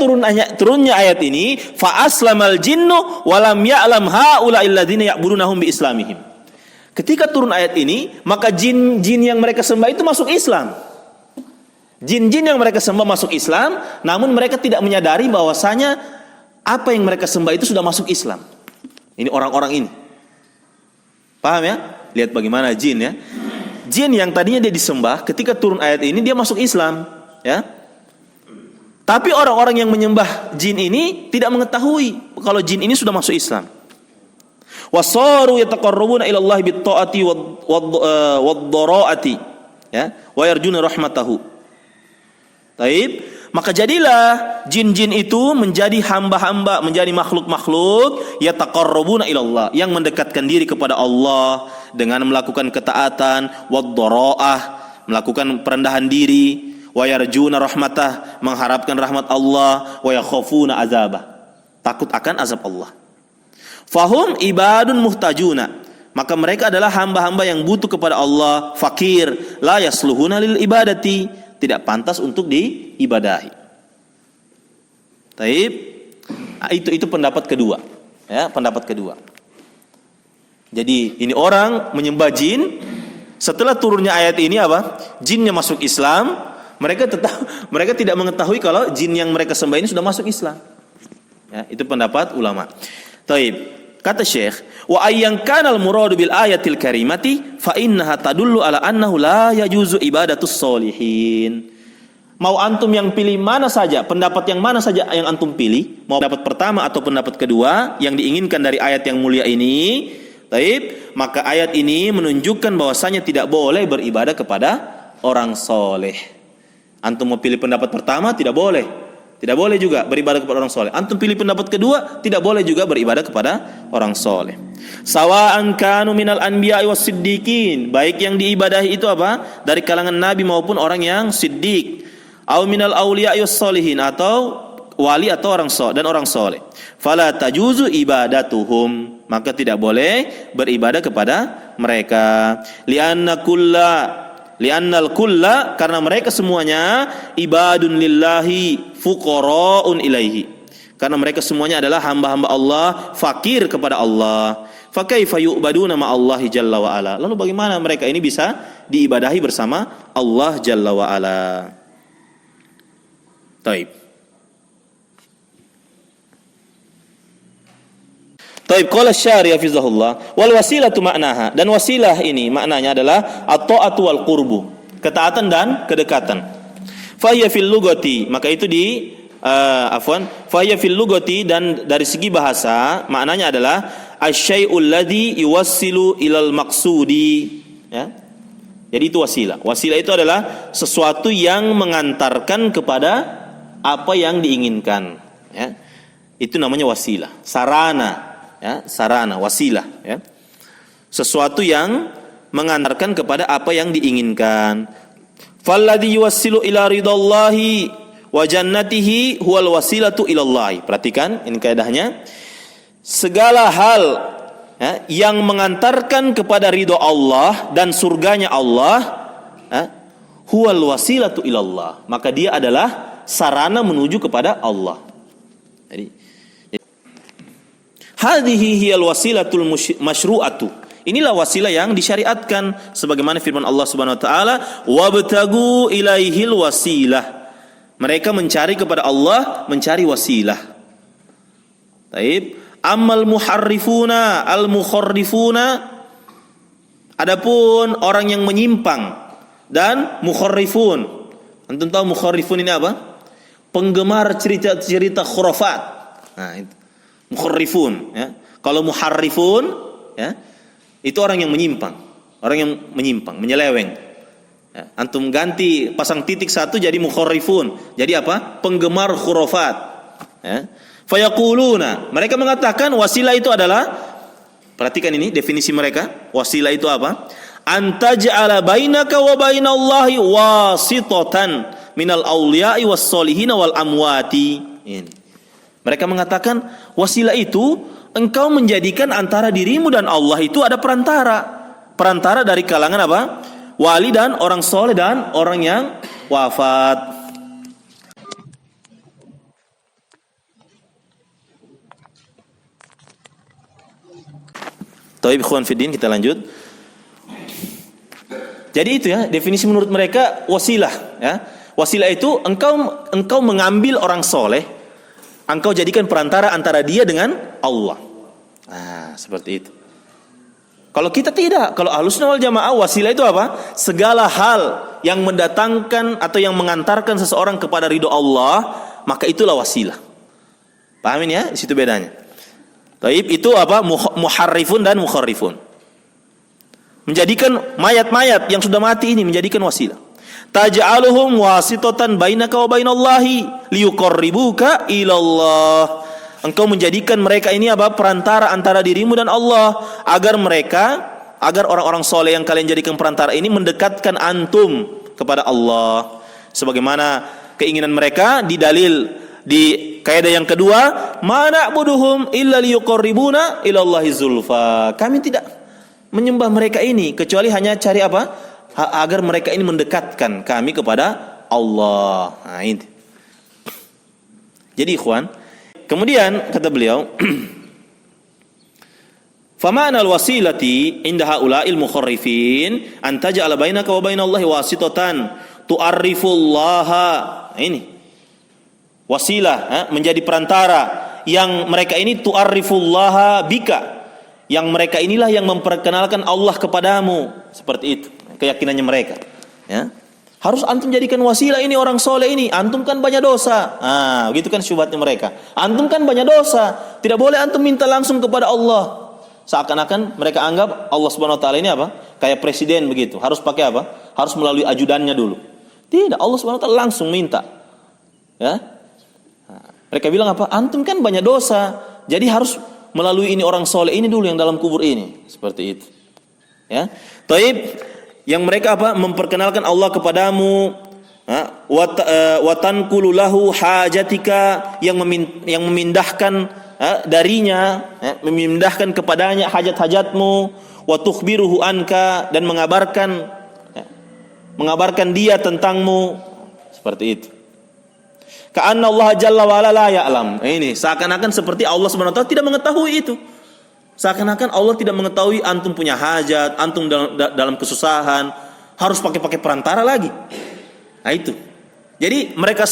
turunnya ayat ini, fa aslamal jinnu wa lam ya'lam haula alladziina ya'budunahum bi islamihim. Ketika turun ayat ini, maka jin-jin yang mereka sembah itu masuk Islam. Jin-jin yang mereka sembah masuk Islam, namun mereka tidak menyadari bahwasanya apa yang mereka sembah itu sudah masuk Islam. Ini orang-orang ini. Paham ya? Lihat bagaimana jin ya. Jin yang tadinya dia disembah, ketika turun ayat ini dia masuk Islam, ya. Tapi orang-orang yang menyembah jin ini tidak mengetahui kalau jin ini sudah masuk Islam. Wasaru yataqarrabuna ila Allah bit-ta'ati wad-dhara'ati, ya, wa yarjuna rahmatahu. Taib, maka jadilah jin-jin itu menjadi hamba-hamba, menjadi makhluk-makhluk yataqarrabuna ila Allah, yang mendekatkan diri kepada Allah dengan melakukan ketaatan, wad-dhara'ah, melakukan perendahan diri, wa yarjuna rahmatah, mengharapkan rahmat Allah, wa yakhafuna azabah, takut akan azab Allah. Fahum ibadun muhtajuna, maka mereka adalah hamba-hamba yang butuh kepada Allah, fakir, la yasluhuna lil ibadati, tidak pantas untuk diibadahi. Taib, itu pendapat kedua, ya, pendapat kedua. Jadi ini orang menyembah jin, setelah turunnya ayat ini apa? Jinnya masuk Islam, mereka tidak mengetahui kalau jin yang mereka sembah ini sudah masuk Islam. Ya, itu pendapat ulama. Taib. Kata Syekh, wa ayyan kana al-muradu bil ayatil karimati fa innaha tadullu ala annahu la yajuzu ibadatus solihin. Mau antum yang pilih mana saja, pendapat yang mana saja yang antum pilih, mau pendapat pertama atau pendapat kedua yang diinginkan dari ayat yang mulia ini, taib, maka ayat ini menunjukkan bahwasanya tidak boleh beribadah kepada orang soleh. Antum mau pilih pendapat pertama, tidak boleh. Tidak boleh juga beribadah kepada orang soleh. Antum pilih pendapat kedua, tidak boleh juga beribadah kepada orang soleh. Sawa'an kanu minal anbiya'i was siddiqin, baik yang diibadahi itu apa? Dari kalangan nabi maupun orang yang siddiq. Au minal auliya'i was solihin, atau wali atau orang soleh dan orang soleh. Fala tajuzu ibadatuhum, maka tidak boleh beribadah kepada mereka. Li'annal kulla, karena mereka semuanya ibadun lillahi fuqara'un ilaihi, karena mereka semuanya adalah hamba-hamba Allah, fakir kepada Allah. Fa kaifa yu'baduna ma'allahi jalla wa ala, lalu bagaimana mereka ini bisa diibadahi bersama Allah jalla wa ala? Taib, qala syari hafizahullah, wal wasilatu maknaha, dan wasilah ini maknanya adalah at-ta'atu wal qurbu, ketaatan dan kedekatan. Fa hiya fil lugati, maka itu fa hiya fil lugati, dan dari segi bahasa maknanya adalah asy-syai'ul ladzi yuwassilu ilal maqsudi, ya. Jadi itu wasilah. Wasilah itu adalah sesuatu yang mengantarkan kepada apa yang diinginkan, ya. Itu namanya wasilah, sarana. Ya, sarana, wasilah, ya. Sesuatu yang mengantarkan kepada apa yang diinginkan. Falladhi yuwassilu ila ridallahi wa jannatihi huwal wasilatu ilallahi. Perhatikan ini kaidahnya. segala hal yang mengantarkan kepada ridho Allah dan surganya Allah, huwal wasilatu ilallah, maka dia adalah sarana menuju kepada Allah. Jadi hadhihi hiyal wasilatul masyru'atu, inilah wasilah yang disyariatkan sebagaimana firman Allah Subhanahu wa taala, wabtagu ilaihil wasilah, mereka mencari kepada Allah, mencari wasilah. Taib. Amal muharrifuna al mukharrifuna, adapun orang yang menyimpang dan mukharrifun. Antum tahu mukharrifun ini apa? Penggemar cerita-cerita khurafat. Nah, itu mukharrifun, ya. Kalau muharrifun, ya, itu orang yang menyimpang, menyeleweng. Ya, antum ganti pasang titik satu jadi mukharrifun. Jadi apa? Penggemar khurafat. Ya. Fayaquluna, mereka mengatakan wasilah itu adalah, perhatikan ini definisi mereka, wasilah itu apa? Antaj'ala bainaka wa bainallahi wasitatan minal awliya'i was solihin wal amwati. Ini. Mereka mengatakan wasilah itu engkau menjadikan antara dirimu dan Allah itu ada perantara dari kalangan apa? Wali dan orang soleh dan orang yang wafat. Taib ikhwan fiddin, kita lanjut. Jadi itu ya definisi menurut mereka wasilah, ya. Wasilah itu engkau mengambil orang soleh, engkau jadikan perantara antara dia dengan Allah. Nah, seperti itu. Kalau kita tidak, kalau Ahlussunnah wal Jamaah wasilah itu apa? Segala hal yang mendatangkan atau yang mengantarkan seseorang kepada ridho Allah, maka itulah wasilah. Pahamin ya? Di situ bedanya. Taib itu apa? Muharrifun dan mukharrifun. Menjadikan mayat-mayat yang sudah mati ini menjadikan wasilah. Taj'aluhum wasitatan bainaka wa bainallahi liyuqarribuka ilallah. Engkau menjadikan mereka ini apa? Perantara antara dirimu dan Allah, agar orang-orang soleh yang kalian jadikan perantara ini mendekatkan antum kepada Allah. Sebagaimana keinginan mereka di dalil di kaidah yang kedua, mana buduhum illa liyuqarribuna ilallahi zulfa. Kami tidak menyembah mereka ini kecuali hanya cari apa? Agar mereka ini mendekatkan kami kepada Allah. Nah, ini. Jadi ikhwan, kemudian kata beliau, fama'na al-wasilati inda haula'il mukharrifin an taj'ala bainaka wa bainallahi wasitatan tu'arrifullaha. Ini wasilah, menjadi perantara yang mereka ini tu'arrifullaha bika, yang mereka inilah yang memperkenalkan Allah kepadamu. Seperti itu keyakinannya mereka, ya. Harus antum jadikan wasilah ini orang soleh ini, antum kan banyak dosa. Begitu kan syubhatnya mereka. Antum kan banyak dosa, tidak boleh antum minta langsung kepada Allah. Seakan-akan mereka anggap Allah Subhanahu wa taala ini apa? Kayak presiden begitu, harus pakai apa? Harus melalui ajudannya dulu. Tidak, Allah Subhanahu wa taala langsung minta. Ya. Mereka bilang apa? Antum kan banyak dosa, jadi harus melalui ini orang soleh ini dulu yang dalam kubur ini. Seperti itu. Ya. Taib, yang mereka apa? Memperkenalkan Allah kepadamu, wa tanqulu lahu hajatika, yang memindahkan darinya, memindahkan kepadanya hajat-hajatmu, wa tukhbiruhu anka, dan mengabarkan dia tentangmu. Seperti itu. Ka'anna Allah jalla wa ala la ya'lam. Ini seakan-akan seperti Allah Subhanahu wa taala tidak mengetahui itu. Seakan-akan Allah tidak mengetahui antum punya hajat, antum dalam kesusahan, harus pakai perantara lagi. Nah itu. Jadi mereka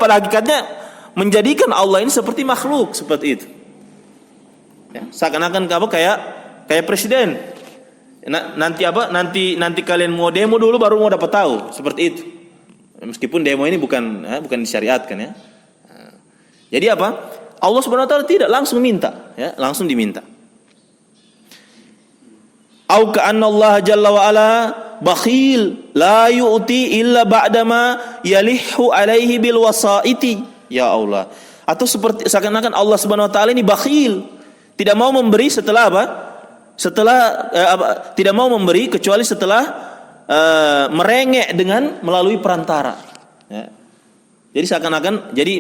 pada hakikatnya menjadikan Allah ini seperti makhluk, seperti itu. Ya, seakan-akan kayak presiden. Nanti kalian mau demo dulu baru mau dapat tahu, seperti itu. Meskipun demo ini bukan disyariatkan, ya. Jadi apa? Allah Subhanahu wa taala tidak langsung minta, ya, langsung diminta. Au ka'anna Allah jalla wa ala bakhil la yu'ti illa ba'dama yalihu alaihi bil wasaiti. Ya Allah. Atau seperti seakan-akan Allah Subhanahu wa taala ini bakhil, tidak mau memberi setelah apa? Tidak mau memberi kecuali setelah merengek dengan melalui perantara. Ya. Jadi seakan-akan, jadi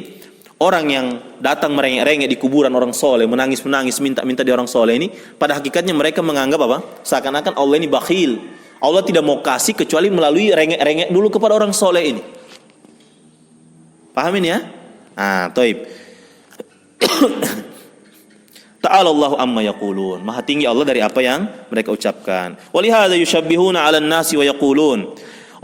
Orang yang datang merengek-rengek di kuburan orang soleh, menangis-menangis, minta-minta di orang soleh ini, pada hakikatnya mereka menganggap apa? Seakan-akan Allah ini bakhil. Allah tidak mau kasih kecuali melalui rengek-rengek dulu kepada orang soleh ini. Pahamin ya? Taib. Ta'ala Allahu amma yaqulun. Maha tinggi Allah dari apa yang mereka ucapkan. Walihada yushabbihuna 'alan nasi wa yaqulun.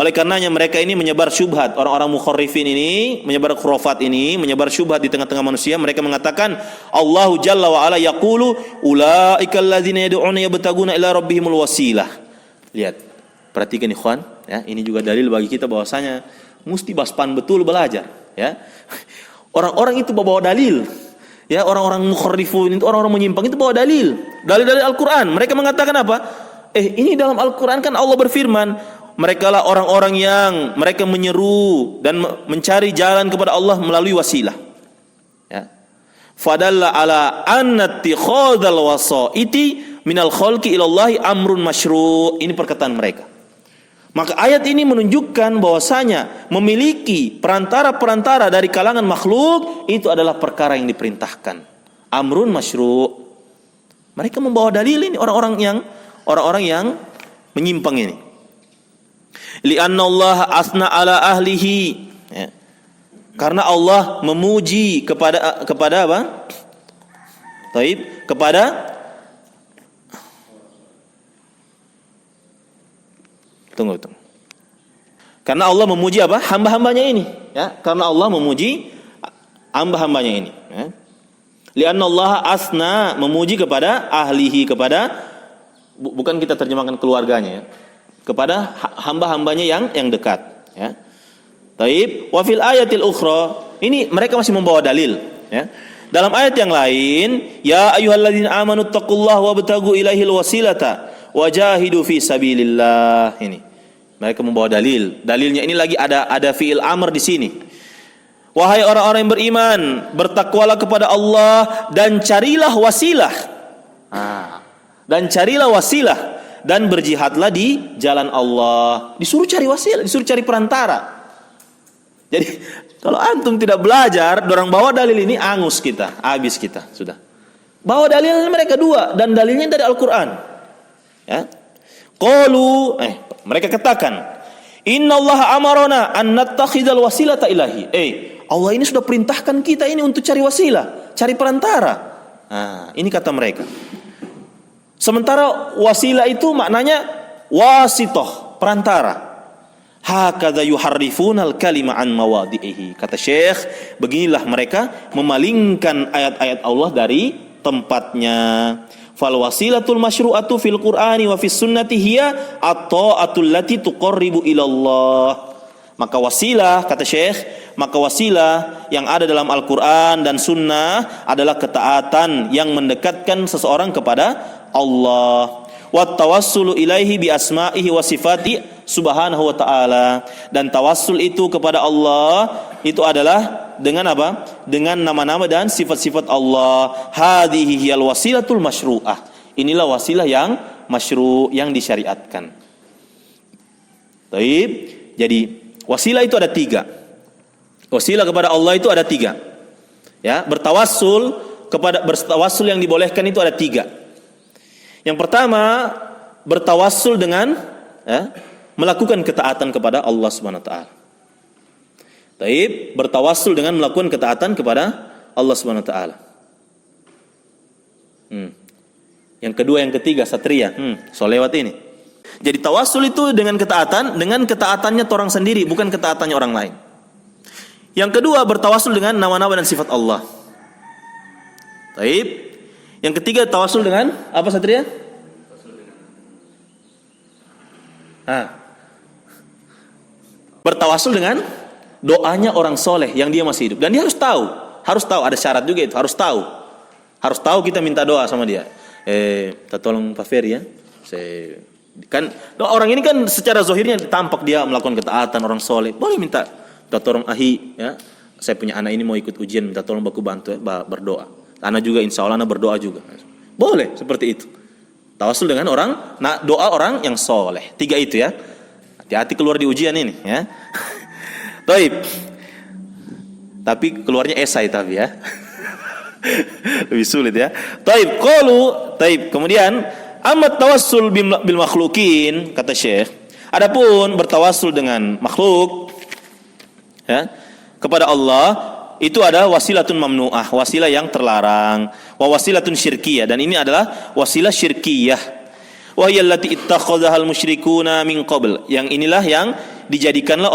Oleh karenanya mereka ini menyebar syubhat, orang-orang mukharrifin ini menyebar khurafat ini, menyebar syubhat di tengah-tengah manusia. Mereka mengatakan Allahu Jalla wa Ala yaqulu ulaikal ladzina yad'una yabtaguna ila rabbihimul wasilah. Lihat, perhatikan ikhwan, ya, ini juga dalil bagi kita bahwasanya mesti baspan betul belajar, ya. Orang-orang itu bawa dalil. Ya, orang-orang mukharrifun itu, orang-orang menyimpang itu bawa dalil. Dalil-dalil Al-Qur'an. Mereka mengatakan apa? Ini dalam Al-Qur'an kan Allah berfirman, mereka lah orang-orang yang mereka menyeru dan mencari jalan kepada Allah melalui wasilah. Ya. Fadalla ala anna ittikhadzal wasaiti minal khalqi ilallahi amrun masyru'. Ini perkataan mereka. Maka ayat ini menunjukkan bahwasanya memiliki perantara-perantara dari kalangan makhluk itu adalah perkara yang diperintahkan. Amrun masyru'. Mereka membawa dalil ini, orang-orang yang menyimpang ini. Li'anna Allah asna ala ahlihi, ya. Karena Allah memuji kepada apa? Taib, Tunggu. Karena Allah memuji apa? Hamba-hambanya ini, ya. Karena Allah memuji hamba-hambanya ini, ya. Li'anna Allah asna, memuji kepada ahlihi, bukan kita terjemahkan keluarganya, ya. Kepada hamba-hambanya yang dekat, ya. Taib, wa fil ayatil ukhra, ini mereka masih membawa dalil, ya. Dalam ayat yang lain, ya ayyuhalladzina amanu taqullaha wabtagu ilaihil wasilata wajahidu fi sabilillah. Ini mereka membawa dalil. Dalilnya ini lagi ada fiil amr di sini. Wahai orang-orang yang beriman, bertakwalah kepada Allah dan carilah wasilah. Dan carilah wasilah. Dan berjihadlah di jalan Allah. Disuruh cari wasilah, disuruh cari perantara. Jadi kalau antum tidak belajar, dorang bawa dalil ini, angus kita, habis kita, sudah. Bawa dalil mereka dua, dan dalilnya dari Al-Quran. Ya. Mereka katakan, Innallaha amarona an nattakhidal wasilata ilahi. Allah ini sudah perintahkan kita ini untuk cari wasilah, cari perantara. Ini kata mereka. Sementara wasilah itu maknanya wasitoh, perantara. Hakadha yuharrifunal kalima an mawadi'ihi. Kata Syekh, beginilah mereka memalingkan ayat-ayat Allah dari tempatnya. Fal wasilatul masyru'atu fil Qur'ani wa fis sunnati hiya at-ta'atul lati tuqarribu ila Allah. Maka wasilah, kata Syekh, maka wasilah yang ada dalam Al-Quran dan Sunnah adalah ketaatan yang mendekatkan seseorang kepada Allah. Wa tawassulu ilaihi bi asma'ihi wa sifati subhanahu wa ta'ala. Dan tawassul itu kepada Allah itu adalah dengan apa? Dengan nama-nama dan sifat-sifat Allah. Hadhihi hiyal wasilatul masyru'ah. Inilah wasilah yang masyru', yang disyariatkan. Baik. Jadi wasilah itu ada 3. Wasilah kepada Allah itu ada 3. Ya, bertawassul yang dibolehkan itu ada 3. Yang pertama, bertawassul dengan melakukan ketaatan kepada Allah Subhanahu wa taala. Baik, bertawassul dengan melakukan ketaatan kepada Allah Subhanahu wa taala. Yang kedua, yang ketiga, satria. So lewat ini. Jadi tawassul itu dengan ketaatannya orang sendiri, bukan ketaatannya orang lain. Yang kedua, bertawassul dengan nama-nama dan sifat Allah. Baik. Yang ketiga, tawassul dengan apa, satria? Bertawassul dengan doanya orang soleh yang dia masih hidup. Dan dia harus tahu, ada syarat juga itu, harus tahu kita minta doa sama dia. Kita tolong Pak Ferry, ya. Kan orang ini kan secara zahirnya tampak dia melakukan ketaatan orang soleh. Boleh minta tolong ahi, ya. Saya punya anak ini mau ikut ujian, minta tolong baku bantu, ya, berdoa. Anak juga insya Allah berdoa juga. Boleh seperti itu. Tawassul dengan doa orang yang soleh. 3 itu, ya. Hati-hati keluar di ujian ini, ya. Baik. Tapi keluarnya esai tapi ya. Lebih sulit ya. Taib. Kemudian amat tawassul bil makhlukin, kata Syekh. Adapun bertawassul dengan makhluk ya, kepada Allah itu ada wasilatun mamnu'ah, wasilah yang terlarang, wa wasilatun syirkiyah, dan ini adalah wasilah syirkiyah. Wa hiya allati ittakhadhahal musyrikuna min qabl. Yang inilah yang dijadikanlah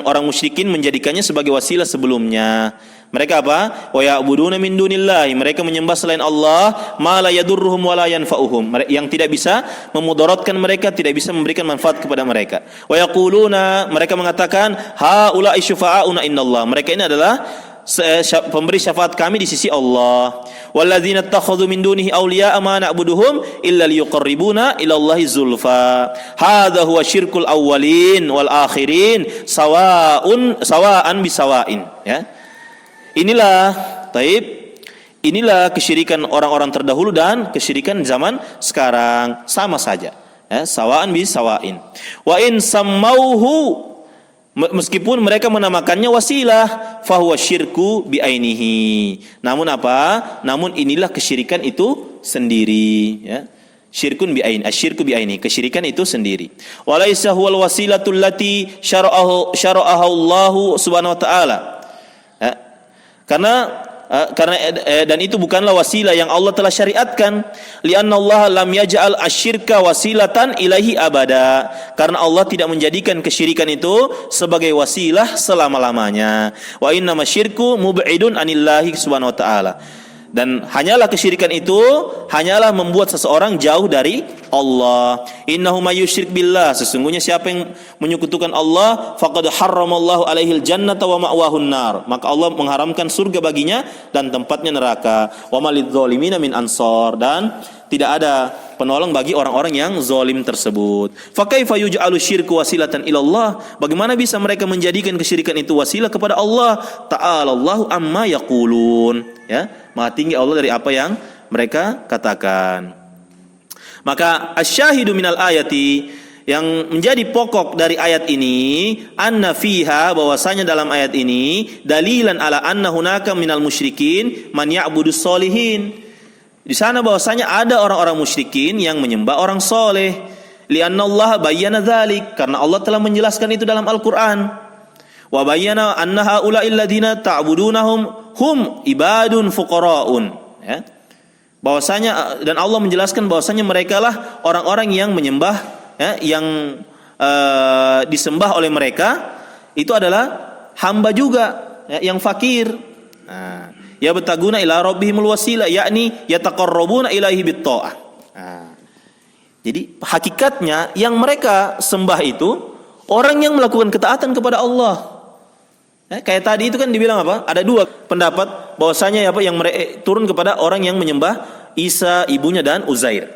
orang musyrikin menjadikannya sebagai wasilah sebelumnya. Mereka apa? Wa ya'buduna min dunillahi, mereka menyembah selain Allah ma la yadurruhum wa la yanfa'uhum, yang tidak bisa memudaratkan mereka, tidak bisa memberikan manfaat kepada mereka. Wa yaquluna, mereka mengatakan haula'i syufa'auna indallah, mereka ini adalah pemberi syafaat kami di sisi Allah. Walladzina ittakhadhu min dunihi awliya'a ma na'buduhum illa liyuqarribuna ila Allahi zulfa. Hadza huwa syirkul awwalin wal akhirin sawa'an bisawa'in, ya. Inilah kesyirikan orang-orang terdahulu dan kesyirikan zaman sekarang, sama saja, ya, sawa'an bisawain. Wa in sammauhu, meskipun mereka menamakannya wasilah, fahuwa syirku bi'ainihi. Namun apa? Namun inilah kesyirikan itu sendiri, ya. Syirkun bi'ain, asyirku bi'aini, kesyirikan itu sendiri. Walaysa huwal wasilatul lati syara'ahu Allahu subhanahu wa ta'ala. Ya. Karena dan itu bukanlah wasilah yang Allah telah syariatkan. Lianna Allah lam yaj'al asyirka wasilatan ilahi abada. Karena Allah tidak menjadikan kesyirikan itu sebagai wasilah selama-lamanya. Wa innama syirku mub'idun anillahi subhanahu wa ta'ala. Dan hanyalah kesyirikan itu hanyalah membuat seseorang jauh dari Allah. Innahu may yusyrik billah, sesungguhnya siapa yang menyekutukan Allah, faqad harramallahu alaihil jannata wa ma'wahun nar, maka Allah mengharamkan surga baginya dan tempatnya neraka. Wa malidz zalimin min ansor, dan tidak ada penolong bagi orang-orang yang zalim tersebut. Fa kaifa yuj'alu syirku wasilatan ilallah, bagaimana bisa mereka menjadikan kesyirikan itu wasilah kepada Allah? Ta'ala Allahu amma yaqulun, ya, maha tinggi Allah dari apa yang mereka katakan. Maka asyahidu minal ayati, yang menjadi pokok dari ayat ini, anna fiha, bahwasanya dalam ayat ini dalilan ala anna hunaka minal musyrikin man ya'budus solihin. Di sana bahwasanya ada orang-orang musyrikin yang menyembah orang soleh. Lianna Allah bayyana dzalik, karena Allah telah menjelaskan itu dalam Al-Qur'an. Wa bayyana anna haula'il ladzina ta'budunahum hum ibadun fuqara'un, ya. Bahwasanya, dan Allah menjelaskan bahwasanya mereka lah orang-orang yang menyembah, ya, yang disembah oleh mereka itu adalah hamba juga, ya, yang fakir. Nah, ya betaguna ila rabbihimul wasilah, yakni yataqarrabuna ilaihi bitta'ah. Nah, jadi hakikatnya yang mereka sembah itu orang yang melakukan ketaatan kepada Allah. Kayak tadi itu kan dibilang apa? Ada dua pendapat bahwasanya apa yang mereka turun kepada orang yang menyembah Isa, ibunya, dan Uzair.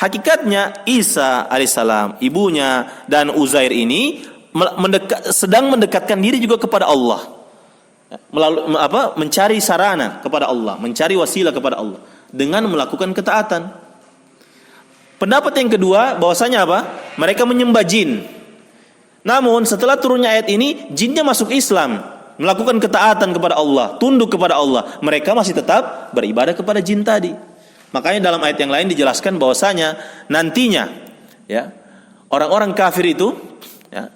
Hakikatnya Isa alaihissalam, ibunya, dan Uzair ini sedang mendekatkan diri juga kepada Allah. Melalui mencari sarana kepada Allah, mencari wasilah kepada Allah dengan melakukan ketaatan. Pendapat yang kedua bahwasanya apa? Mereka menyembah jin. Namun setelah turunnya ayat ini, jinnya masuk Islam, melakukan ketaatan kepada Allah, tunduk kepada Allah. Mereka masih tetap beribadah kepada jin tadi. Makanya dalam ayat yang lain dijelaskan bahwasanya nantinya, ya, orang-orang kafir itu, ya,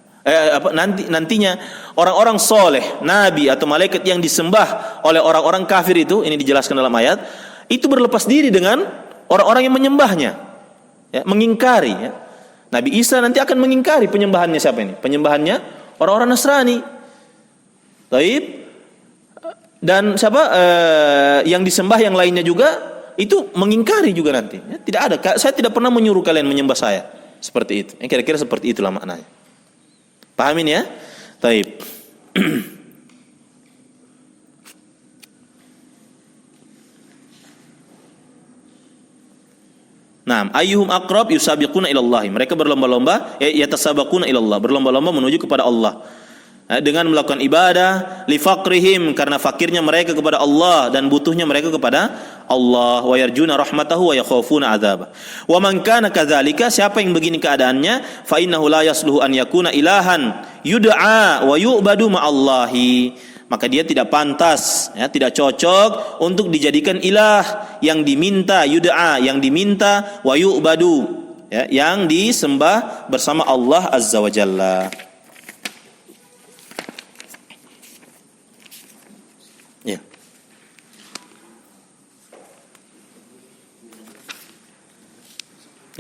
nantinya orang-orang soleh, nabi atau malaikat yang disembah oleh orang-orang kafir itu, ini dijelaskan dalam ayat, itu berlepas diri dengan orang-orang yang menyembahnya, ya, mengingkari, ya. Nabi Isa nanti akan mengingkari penyembahannya siapa ini? Penyembahannya orang-orang Nasrani. Taib. Dan siapa yang disembah yang lainnya juga itu mengingkari juga nanti. Ya, tidak ada. Saya tidak pernah menyuruh kalian menyembah saya. Seperti itu. Kira-kira seperti itulah maknanya. Pahamin ya? Taib. Naam, ayyuhum aqrab yusabiquna ila Allah. Mereka berlomba-lomba, yatasabaquna ila Allah, berlomba-lomba menuju kepada Allah. Dengan melakukan ibadah li faqrihim, karena fakirnya mereka kepada Allah dan butuhnya mereka kepada Allah. Wa yarjuna rahmatahu wa yakhafuna adzabah. Wa man kana kadzalika, siapa yang begini keadaannya, fa innahu la yasluhu an yakuna ilahan yud'a wa yu'badu ma'allahi, maka dia tidak pantas, ya, tidak cocok untuk dijadikan ilah yang diminta, yud'a, yang diminta, wa yu'badu, ya, yang disembah bersama Allah Azza wa Jalla. Ya.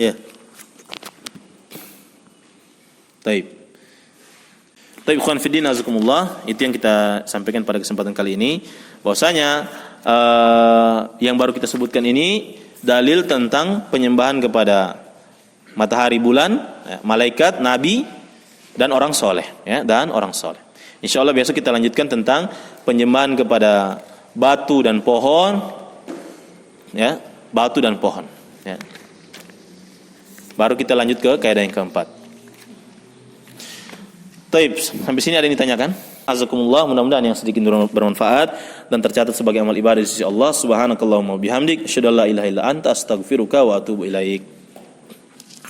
Ya. Taib. Taib ikhwan fiddin azakumullah, itu yang kita sampaikan pada kesempatan kali ini, bahwasanya yang baru kita sebutkan ini dalil tentang penyembahan kepada matahari, bulan, malaikat, nabi, dan orang soleh, ya, dan orang soleh. Insyaallah besok kita lanjutkan tentang penyembahan kepada batu dan pohon, ya, batu dan pohon, ya. Baru kita lanjut ke kaidah yang keempat. Taib, sampai sini ada yang ditanyakan? Azakumullah, mudah-mudahan yang sedikit bermanfaat dan tercatat sebagai amal ibadah di sisi Allah. Subhanakallahumma bihamdik, asyhadu an la ilaha illa anta, astaghfiruka wa atubu ilaik.